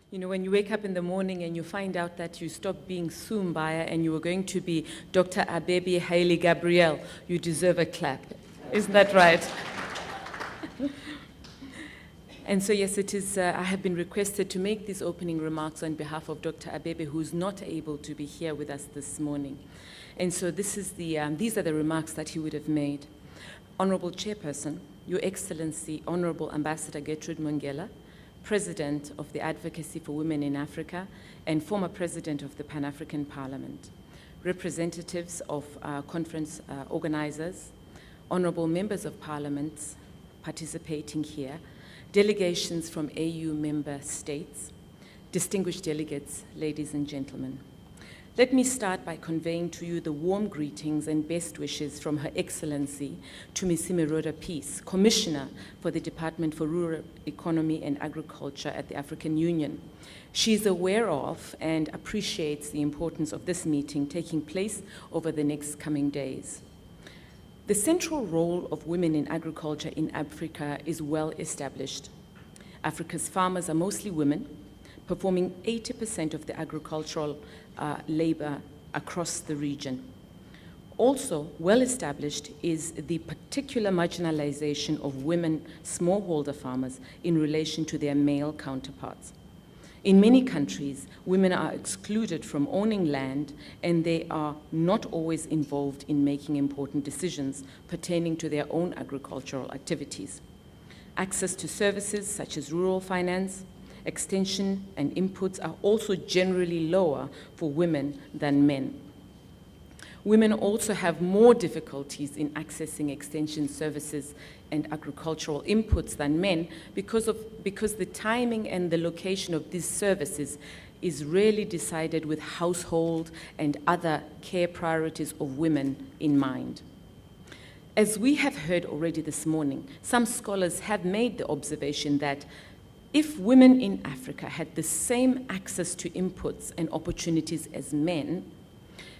You know, when you wake up in the morning and you find out that you stopped being Sue Mbaya and you were going to be Dr. Abebe Haile Gabriel, you deserve a clap. Isn't that right? And so, yes, it is. I have been requested to make these opening remarks on behalf of Dr. Abebe, who is not able to be here with us this morning. And so these are the remarks that he would have made. Honorable Chairperson, Your Excellency, Honorable Ambassador Gertrude Mongela, President of the Advocacy for Women in Africa and former President of the Pan-African Parliament, representatives of conference organizers, honorable members of Parliament participating here, delegations from AU member states, distinguished delegates, ladies and gentlemen. Let me start by conveying to you the warm greetings and best wishes from Her Excellency Thumisime Roda Peace, Commissioner for the Department for Rural Economy and Agriculture at the African Union. She is aware of and appreciates the importance of this meeting taking place over the next coming days. The central role of women in agriculture in Africa is well established. Africa's farmers are mostly women, performing 80% of the agricultural labor across the region. Also well established is the particular marginalization of women smallholder farmers in relation to their male counterparts. In many countries, women are excluded from owning land and they are not always involved in making important decisions pertaining to their own agricultural activities. Access to services such as rural finance, extension and inputs are also generally lower for women than men. Women also have more difficulties in accessing extension services and agricultural inputs than men because the timing and the location of these services is rarely decided with household and other care priorities of women in mind. As we have heard already this morning, some scholars have made the observation that if women in Africa had the same access to inputs and opportunities as men,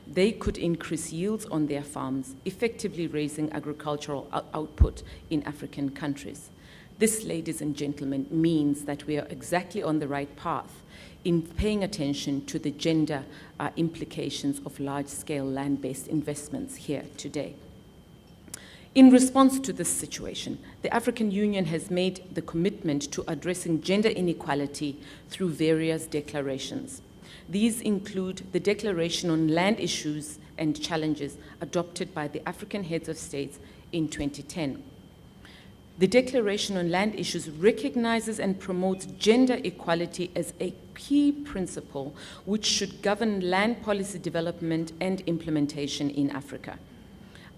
they could increase yields on their farms, effectively raising agricultural output in African countries. This, ladies and gentlemen, means that we are exactly on the right path in paying attention to the gender implications of large-scale land-based investments here today. In response to this situation, the African Union has made the commitment to addressing gender inequality through various declarations. These include the Declaration on Land Issues and Challenges adopted by the African Heads of States in 2010. The Declaration on Land Issues recognizes and promotes gender equality as a key principle which should govern land policy development and implementation in Africa.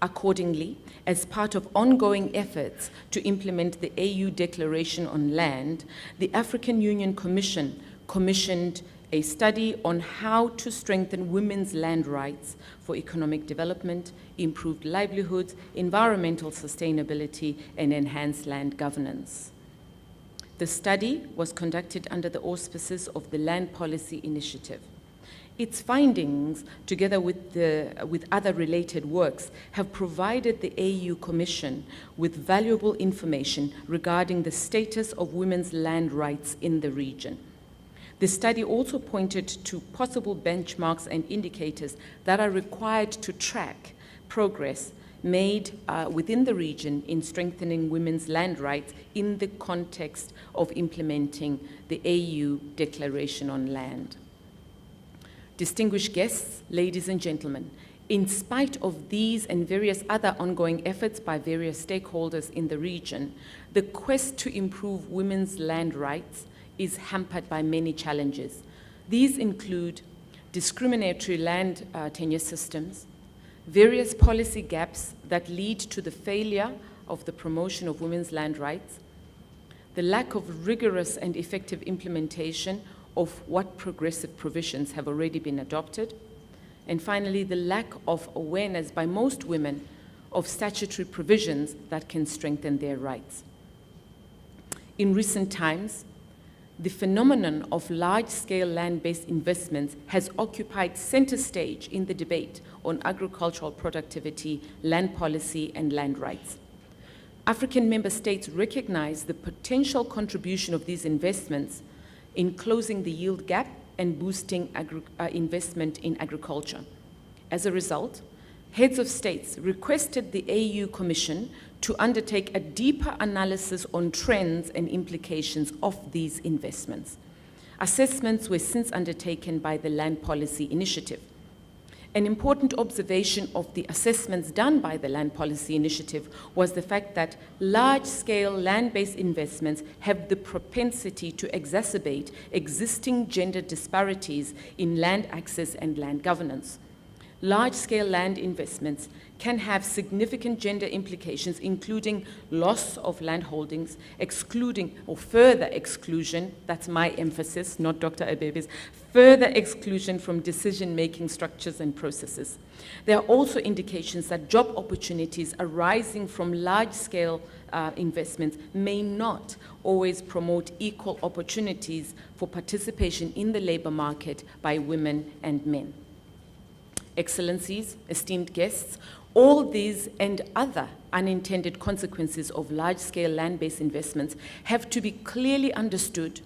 Accordingly, as part of ongoing efforts to implement the AU Declaration on Land, the African Union commissioned a study on how to strengthen women's land rights for economic development, improved livelihoods, environmental sustainability, and enhanced land governance. The study was conducted under the auspices of the Land Policy Initiative. Its findings, together with other related works, have provided the AU Commission with valuable information regarding the status of women's land rights in the region. The study also pointed to possible benchmarks and indicators that are required to track progress made within the region in strengthening women's land rights in the context of implementing the AU Declaration on Land. Distinguished guests, ladies and gentlemen, in spite of these and various other ongoing efforts by various stakeholders in the region, the quest to improve women's land rights is hampered by many challenges. These include discriminatory land tenure systems, various policy gaps that lead to the failure of the promotion of women's land rights, the lack of rigorous and effective implementation of what progressive provisions have already been adopted, and finally, the lack of awareness by most women of statutory provisions that can strengthen their rights. In recent times, the phenomenon of large-scale land-based investments has occupied center stage in the debate on agricultural productivity, land policy, and land rights. African member states recognize the potential contribution of these investments in closing the yield gap and boosting investment in agriculture. As a result, heads of states requested the AU Commission to undertake a deeper analysis on trends and implications of these investments. Assessments were since undertaken by the Land Policy Initiative. An important observation of the assessments done by the Land Policy Initiative was the fact that large-scale land-based investments have the propensity to exacerbate existing gender disparities in land access and land governance. Large-scale land investments can have significant gender implications, including loss of land holdings, excluding or further exclusion, that's my emphasis, not Dr. Abebe's, further exclusion from decision-making structures and processes. There are also indications that job opportunities arising from large-scale investments may not always promote equal opportunities for participation in the labor market by women and men. Excellencies, esteemed guests, all these and other unintended consequences of large-scale land-based investments have to be clearly understood,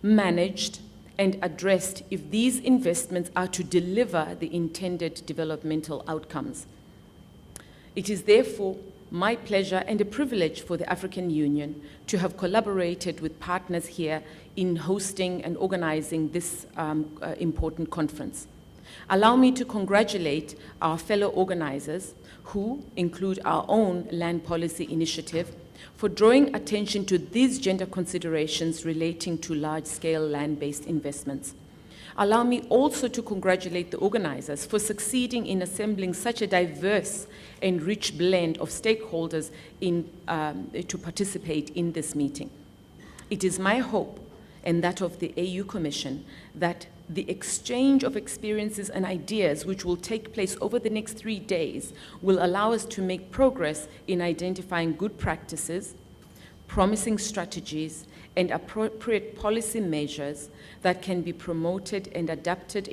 managed, and addressed if these investments are to deliver the intended developmental outcomes. It is therefore my pleasure and a privilege for the African Union to have collaborated with partners here in hosting and organizing this important conference. Allow me to congratulate our fellow organizers, who include our own Land Policy Initiative, for drawing attention to these gender considerations relating to large-scale land-based investments. Allow me also to congratulate the organizers for succeeding in assembling such a diverse and rich blend of stakeholders to participate in this meeting. It is my hope, and that of the AU Commission, that the exchange of experiences and ideas which will take place over the next 3 days will allow us to make progress in identifying good practices, promising strategies, and appropriate policy measures that can be promoted and adapted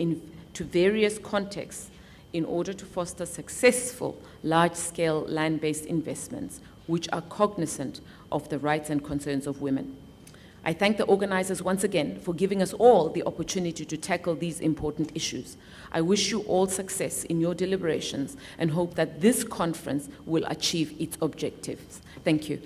to various contexts in order to foster successful large-scale land-based investments which are cognizant of the rights and concerns of women. I thank the organizers once again for giving us all the opportunity to tackle these important issues. I wish you all success in your deliberations and hope that this conference will achieve its objectives. Thank you.